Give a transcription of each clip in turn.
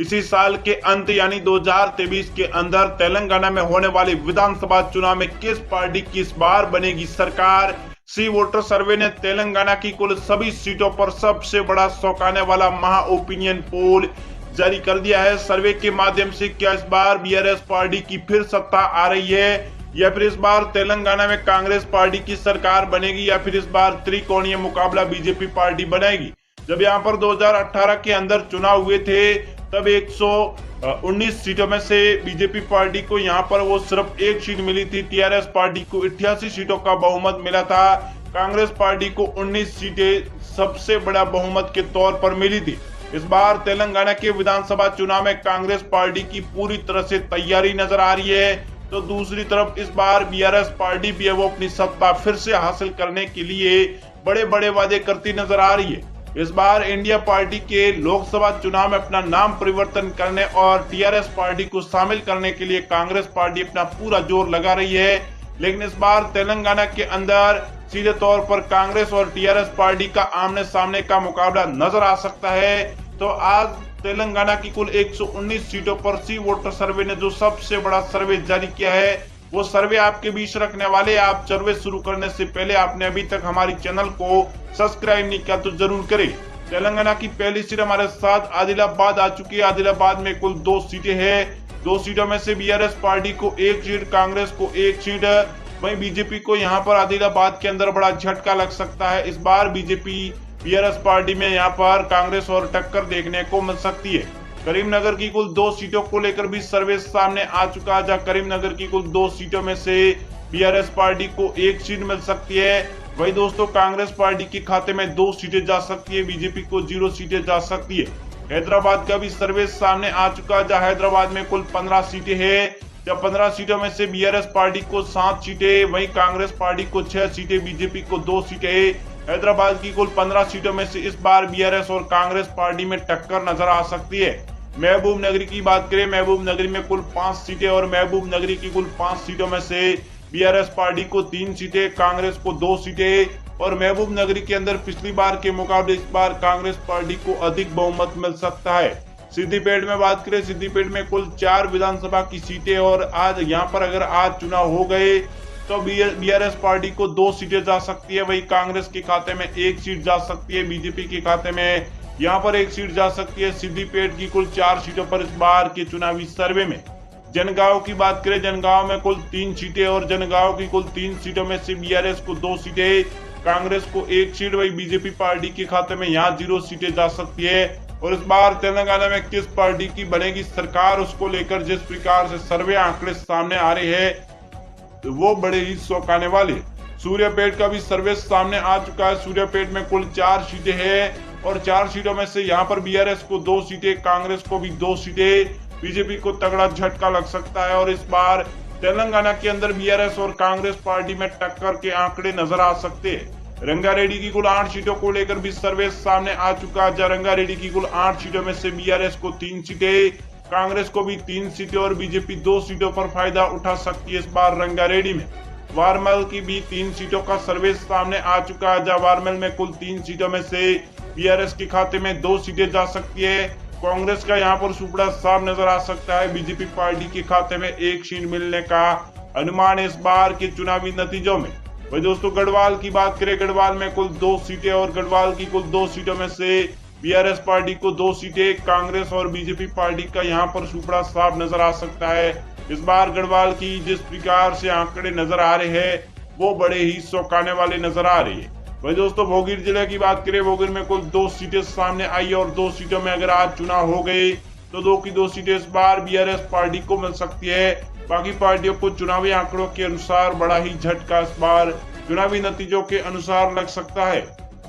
इसी साल के अंत यानी 2023 के अंदर तेलंगाना में होने वाले विधानसभा चुनाव में किस पार्टी की इस बार बनेगी सरकार। सी वोटर सर्वे ने तेलंगाना की कुल सभी सीटों पर सबसे बड़ा चौंकाने वाला महा ओपिनियन पोल जारी कर दिया है। सर्वे के माध्यम से क्या इस बार बीआरएस पार्टी की फिर सत्ता आ रही है या फिर इस बार तेलंगाना में कांग्रेस पार्टी की सरकार बनेगी या फिर इस बार त्रिकोणीय मुकाबला बीजेपी पार्टी बनाएगी। जब यहाँ पर 2018 के अंदर चुनाव हुए थे तब 119 सीटों में से बीजेपी पार्टी को यहाँ पर वो सिर्फ एक सीट मिली थी। टीआरएस पार्टी को 88 सीटों का बहुमत मिला था। कांग्रेस पार्टी को 19 सीटें सबसे बड़ा बहुमत के तौर पर मिली थी। इस बार तेलंगाना के विधानसभा चुनाव में कांग्रेस पार्टी की पूरी तरह से तैयारी नजर आ रही है, तो दूसरी तरफ इस बार बीआरएस पार्टी भी है वो अपनी सत्ता फिर से हासिल करने के लिए बड़े बड़े वादे करती नजर आ रही है। इस बार इंडिया पार्टी के लोकसभा चुनाव में अपना नाम परिवर्तन करने और टीआरएस पार्टी को शामिल करने के लिए कांग्रेस पार्टी अपना पूरा जोर लगा रही है, लेकिन इस बार तेलंगाना के अंदर सीधे तौर पर कांग्रेस और टीआरएस पार्टी का आमने सामने का मुकाबला नजर आ सकता है। तो आज तेलंगाना की कुल 119 सीटों पर सी वोटर सर्वे ने जो सबसे बड़ा सर्वे जारी किया है वो सर्वे आपके बीच रखने वाले। आप सर्वे शुरू करने से पहले आपने अभी तक हमारी चैनल को सब्सक्राइब नहीं किया तो जरूर करें। तेलंगाना की पहली सीट हमारे साथ आदिलाबाद आ चुकी है। आदिलाबाद में कुल 2 सीटें हैं। 2 सीटों में से बीआरएस पार्टी को 1 सीट, कांग्रेस को 1 सीट। वहीं बीजेपी को यहाँ पर आदिलाबाद के अंदर बड़ा झटका लग सकता है। इस बार बीजेपी बीआरएस पार्टी में यहाँ पर कांग्रेस और टक्कर देखने को मिल सकती है। करीमनगर की कुल 2 सीटों को लेकर भी सर्वे सामने आ चुका है, जहाँ करीमनगर की कुल 2 सीटों में से बीआरएस पार्टी को 1 सीट मिल सकती है। वही दोस्तों कांग्रेस पार्टी के खाते में 2 सीटें जा सकती है, बीजेपी को 0 सीटें जा सकती है। हैदराबाद का भी सर्वे सामने आ चुका है, जहाँ हैदराबाद में कुल 15 सीटें हैं। जब 15 सीटों में से बीआरएस पार्टी को 7 सीटें, वहीं कांग्रेस पार्टी को 6 सीटें, बीजेपी को 2 सीटें। हैदराबाद की कुल 15 सीटों में से इस बार बीआरएस और कांग्रेस पार्टी में टक्कर नजर आ सकती है। महबूब नगरी की बात करें, महबूब नगरी में कुल 5 सीटें और महबूब नगरी की कुल 5 सीटों में से बीआरएस पार्टी को 3 सीटें, कांग्रेस को 2 सीटें। और महबूब नगरी के अंदर पिछली बार के मुकाबले इस बार कांग्रेस पार्टी को अधिक बहुमत मिल सकता है। सिद्दीपेट में बात करें, सिद्दीपेट में कुल 4 विधानसभा की सीटें और आज यहाँ पर अगर आज चुनाव हो गए तो बीआरएस पार्टी को 2 सीटें जा सकती है। वही कांग्रेस के खाते में 1 सीट जा सकती है, बीजेपी के खाते में यहाँ पर 1 सीट जा सकती है। सिद्दीपेट की कुल 4 सीटों पर इस बार के चुनावी सर्वे में। जनगांव की बात करें, जनगांव में कुल 3 सीटें और जनगांव की कुल 3 सीटों में से बीआरएस को 2 सीटें, कांग्रेस को 1 सीट, वही बीजेपी पार्टी के खाते में यहाँ 0 सीटें जा सकती है। और इस बार तेलंगाना में किस पार्टी की बनेगी सरकार, उसको लेकर जिस प्रकार से सर्वे आंकड़े सामने आ रहे हैं वो बड़े ही चौंकाने वाले। सूर्यापेट का भी सर्वे सामने आ चुका है। सूर्यापेट में कुल 4 सीटें हैं और 4 सीटों में से यहाँ पर बीआरएस को 2 सीटें, कांग्रेस को भी 2 सीटें, बीजेपी को तगड़ा झटका लग सकता है। और इस बार तेलंगाना के अंदर बीआरएस और कांग्रेस पार्टी में टक्कर के आंकड़े नजर आ सकते हैं। रंगारेड्डी की कुल 8 सीटों को लेकर भी सर्वे सामने आ चुका है, जहाँ रंगारेड्डी की कुल 8 सीटों में से बीआरएस को 3 सीटें, कांग्रेस को भी 3 सीटें और बीजेपी 2 सीटों पर फायदा उठा सकती है। इस बार रंगारेड्डी में वारमल की भी 3 सीटों का सर्वे सामने आ चुका है, जहाँ वारमल में कुल 3 सीटों में से बीआरएस के खाते में 2 सीटें जा सकती है। कांग्रेस का यहाँ पर सुपड़ा साफ नजर आ सकता है, बीजेपी पार्टी के खाते में 1 सीट मिलने का अनुमान इस बार के चुनावी नतीजों में। वही दोस्तों गढ़वाल की बात करें, गढ़वाल में कुल 2 सीटें और गढ़वाल की कुल 2 सीटों में से बीआरएस पार्टी को 2 सीटें, कांग्रेस और बीजेपी पार्टी का यहाँ पर सुपड़ा साफ नजर आ सकता है। इस बार गढ़वाल की जिस प्रकार से आंकड़े नजर आ रहे हैं वो बड़े ही चौंकाने वाले नजर आ रही है। वही दोस्तों भोगीर जिले की बात करें, भोगीर में कुल 2 सीटें सामने आई और 2 सीटों में अगर आज चुनाव हो गए तो 2 की 2 सीटें इस बार बीआरएस पार्टी को मिल सकती है। बाकी पार्टियों को चुनावी आंकड़ों के अनुसार बड़ा ही झटका इस बार चुनावी नतीजों के अनुसार लग सकता है।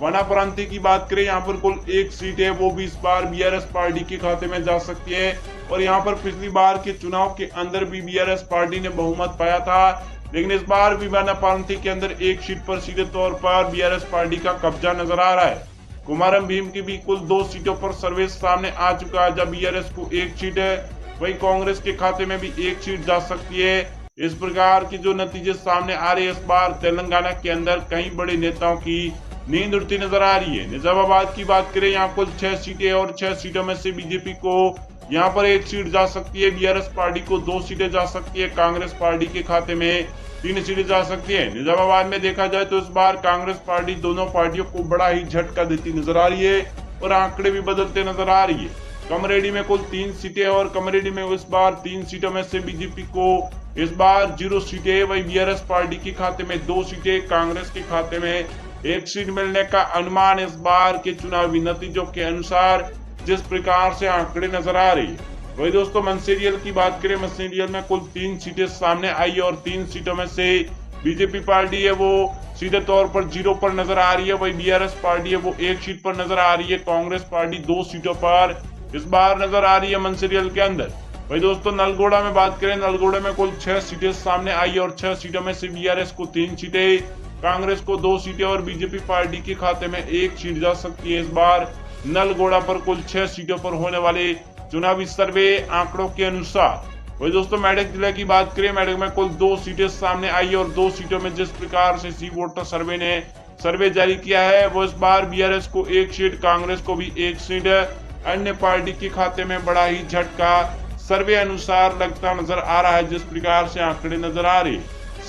वनाप्रांति की बात करें, यहाँ पर कुल 1 सीट है, वो भी इस बार बीआरएस पार्टी के खाते में जा सकती है। और यहाँ पर पिछली बार के चुनाव के अंदर भी बीआरएस पार्टी ने बहुमत पाया था, लेकिन इस बार भी वनाप्रांति के अंदर 1 सीट पर सीधे तौर पर बीआरएस पार्टी का कब्जा नजर आ रहा है। कुमारम भीम की भी कुल 2 सीटों पर सर्वे सामने आ चुका है, जब बीआरएस को 1 सीट है, वही कांग्रेस के खाते में भी 1 सीट जा सकती है। इस प्रकार के जो नतीजे सामने आ रहे हैं इस बार तेलंगाना के अंदर कई बड़े नेताओं की नींद उड़ती नजर आ रही है। निजामाबाद की बात करें, यहाँ कुल 6 सीटें और 6 सीटों में से बीजेपी को यहाँ पर एक सीट जा सकती है, बीआरएस पार्टी को 2 सीटें जा सकती है, कांग्रेस पार्टी के खाते में 3 सीटें जा सकती है। निजामाबाद में देखा जाए तो इस बार कांग्रेस पार्टी दोनों पार्टियों को बड़ा ही झटका देती नजर आ रही है और आंकड़े भी बदलते नजर आ रही है। कमरेडी में कुल 3 सीटें और कमरेडी में इस बार 3 सीटों में से बीजेपी को इस बार 0 सीटें, वही बीआरएस पार्टी के खाते में 2 सीटें, कांग्रेस के खाते में 1 सीट मिलने का अनुमान इस बार के चुनावी नतीजों के अनुसार जिस प्रकार से आंकड़े नजर आ रही है। वही दोस्तों मंसेरियल की बात करें, मंसेरियल में कुल 3 सीटें सामने आई और 3 सीटों में से बीजेपी पार्टी है वो सीधे तौर पर 0 पर नजर आ रही है, वही बीआरएस पार्टी है वो 1 सीट पर नजर आ रही है, कांग्रेस पार्टी 2 सीटों पर इस बार नजर आ रही है मंसेरियल के अंदर। वही दोस्तों नलगोड़ा में बात करें, नलगोड़ा में कुल 6 सीटें सामने आई और 6 सीटों में से बीआरएस को 3 सीटें, कांग्रेस को 2 सीटें और बीजेपी पार्टी के खाते में 1 सीट जा सकती है। इस बार नलगोड़ा पर कुल 6 सीटों पर होने वाले चुनावी सर्वे आंकड़ों के अनुसार। वही दोस्तों मेडक जिले की बात करें, मेडक में कुल 2 सीटें सामने आई और 2 सीटों में जिस प्रकार से सी वोटर सर्वे ने सर्वे जारी किया है वो इस बार बीआरएस को 1 सीट, कांग्रेस को भी 1 सीट, अन्य पार्टी के खाते में बड़ा ही झटका सर्वे अनुसार लगता नजर आ रहा है, जिस प्रकार से आंकड़े नजर आ रहे।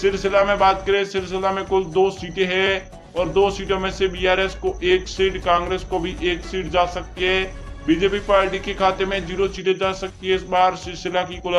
सिरसिला में बात करें, सिरसिला में कुल 2 सीटें हैं और 2 सीटों में से बीआरएस को 1 सीट, कांग्रेस को भी 1 सीट जा सकती है, बीजेपी पार्टी के खाते में 0 सीटें जा सकती है। इस बार सिरसिला की कुल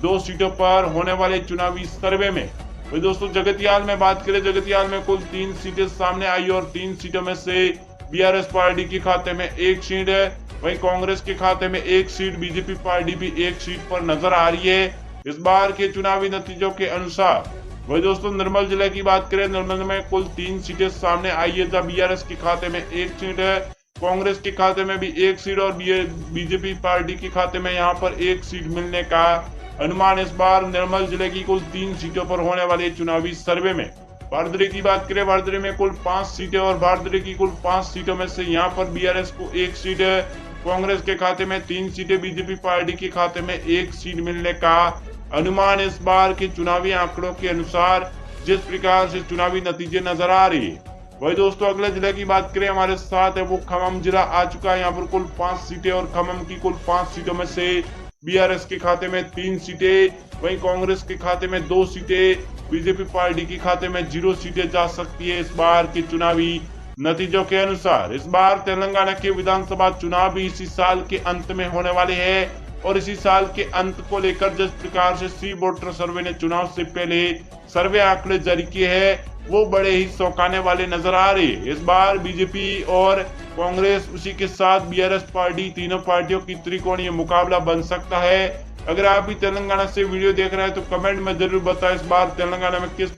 2 सीटों पर होने वाले चुनावी सर्वे में। वही दोस्तों जगतियाल में बात करें, जगतियाल में कुल 3 सीटें सामने आई और 3 सीटों में से बीआरएस पार्टी के खाते में 1 सीट है, वहीं कांग्रेस के खाते में 1 सीट, बीजेपी पार्टी भी 1 सीट पर नजर आ रही है इस बार के चुनावी नतीजों के अनुसार। वही दोस्तों निर्मल जिले की बात करें, निर्मल में कुल 3 सीटें सामने आई है, जब बीआरएस के खाते में 1 सीट है, कांग्रेस के खाते में भी 1 सीट और बीजेपी पार्टी के खाते में यहाँ पर 1 सीट मिलने का अनुमान इस बार निर्मल जिले की कुल 3 सीटों पर होने वाले चुनावी सर्वे में। भारदरी की बात करें, भारदरी में कुल 5 सीटें और भारदरी की कुल 5 सीटों में से यहाँ पर बीआरएस को 1 सीट है, कांग्रेस के खाते में 3 सीटें, बीजेपी पार्टी के खाते में 1 सीट मिलने का अनुमान इस बार के चुनावी आंकड़ों के अनुसार जिस प्रकार से चुनावी नतीजे नजर आ रही है। वही दोस्तों अगले जिले की बात करें, हमारे साथ है वो खम्मम जिला आ चुका है। यहाँ पर कुल 5 सीटें और खम्मम की कुल 5 सीटों में से बीआरएस के खाते में 3 सीटें, वहीं कांग्रेस के खाते में 2 सीटें, बीजेपी पार्टी के खाते में 0 सीटें जा सकती है इस बार के चुनावी नतीजों के अनुसार। इस बार तेलंगाना के विधानसभा चुनाव भी इसी साल के अंत में होने वाले हैं और इसी साल के अंत को लेकर जिस प्रकार से सी वोटर सर्वे ने चुनाव से पहले सर्वे आंकड़े जारी किए हैं वो बड़े ही चौंकाने वाले नजर आ रहे हैं। इस बार बीजेपी और कांग्रेस उसी के साथ बीआरएस पार्टी, तीनों पार्टियों की त्रिकोणीय मुकाबला बन सकता है। अगर आप भी तेलंगाना से वीडियो देख रहे हैं तो कमेंट में जरूर बताएं इस बार तेलंगाना में किस